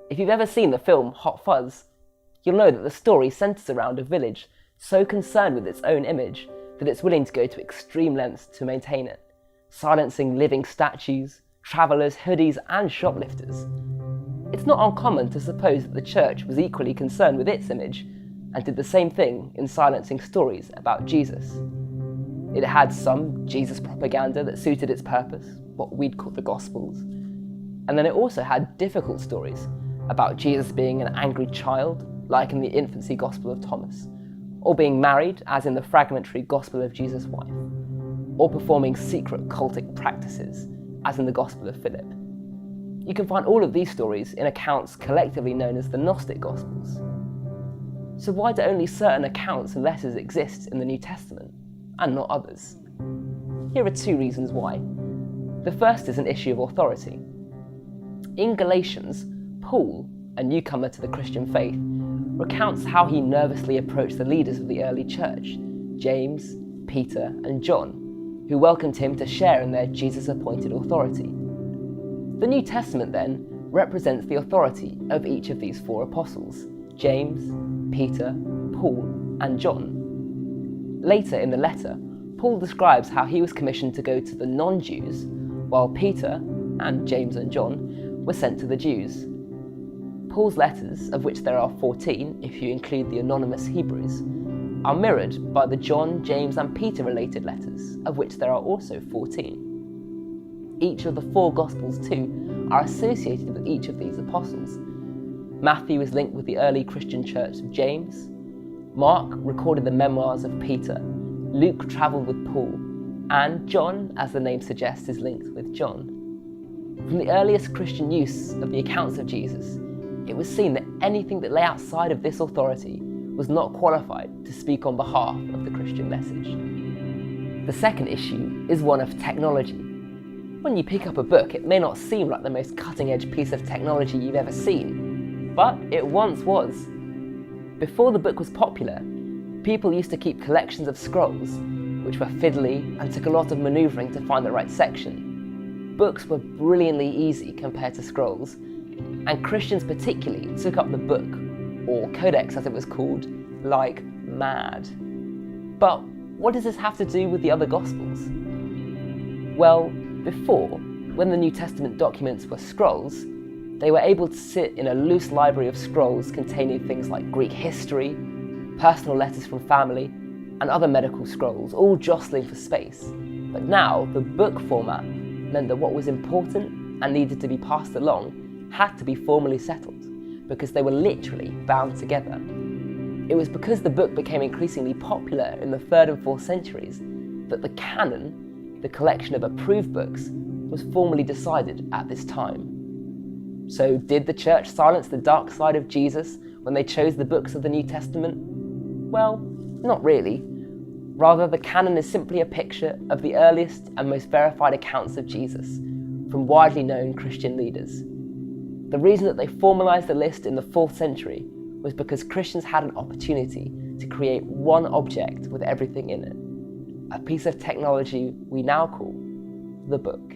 If you've ever seen the film Hot Fuzz, you'll know that the story centres around a village so concerned with its own image that it's willing to go to extreme lengths to maintain it, silencing living statues, travellers, hoodies and shoplifters. It's not uncommon to suppose that the church was equally concerned with its image and did the same thing in silencing stories about Jesus. It had some Jesus propaganda that suited its purpose, what we'd call the Gospels, and then it also had difficult stories about Jesus being an angry child, like in the infancy Gospel of Thomas, or being married, as in the fragmentary Gospel of Jesus' wife, or performing secret cultic practices, as in the Gospel of Philip. You can find all of these stories in accounts collectively known as the Gnostic Gospels. So why do only certain accounts and letters exist in the New Testament, and not others? Here are two reasons why. The first is an issue of authority. In Galatians, Paul, a newcomer to the Christian faith, recounts how he nervously approached the leaders of the early church, James, Peter, and John, who welcomed him to share in their Jesus-appointed authority. The New Testament then represents the authority of each of these four apostles, James, Peter, Paul, and John. Later in the letter, Paul describes how he was commissioned to go to the non-Jews, while Peter, and James and John, were sent to the Jews. Paul's letters, of which there are 14 if you include the anonymous Hebrews, are mirrored by the John, James and Peter related letters, of which there are also 14. Each of the four Gospels too are associated with each of these apostles. Matthew is linked with the early Christian church of James, Mark recorded the memoirs of Peter, Luke travelled with Paul, and John, as the name suggests, is linked with John. From the earliest Christian use of the accounts of Jesus, it was seen that anything that lay outside of this authority was not qualified to speak on behalf of the Christian message. The second issue is one of technology. When you pick up a book, it may not seem like the most cutting-edge piece of technology you've ever seen, but it once was. Before the book was popular, people used to keep collections of scrolls, which were fiddly and took a lot of manoeuvring to find the right section. Books were brilliantly easy compared to scrolls, and Christians particularly took up the book, or codex as it was called, like mad. But what does this have to do with the other Gospels? Well, before, when the New Testament documents were scrolls, they were able to sit in a loose library of scrolls containing things like Greek history, personal letters from family, and other medical scrolls, all jostling for space. But now, the book format meant that what was important and needed to be passed along had to be formally settled, because they were literally bound together. It was because the book became increasingly popular in the 3rd and 4th centuries that the canon, the collection of approved books, was formally decided at this time. So did the church silence the dark side of Jesus when they chose the books of the New Testament? Well, not really. Rather, the canon is simply a picture of the earliest and most verified accounts of Jesus from widely known Christian leaders. The reason that they formalised the list in the 4th century was because Christians had an opportunity to create one object with everything in it, a piece of technology we now call the book.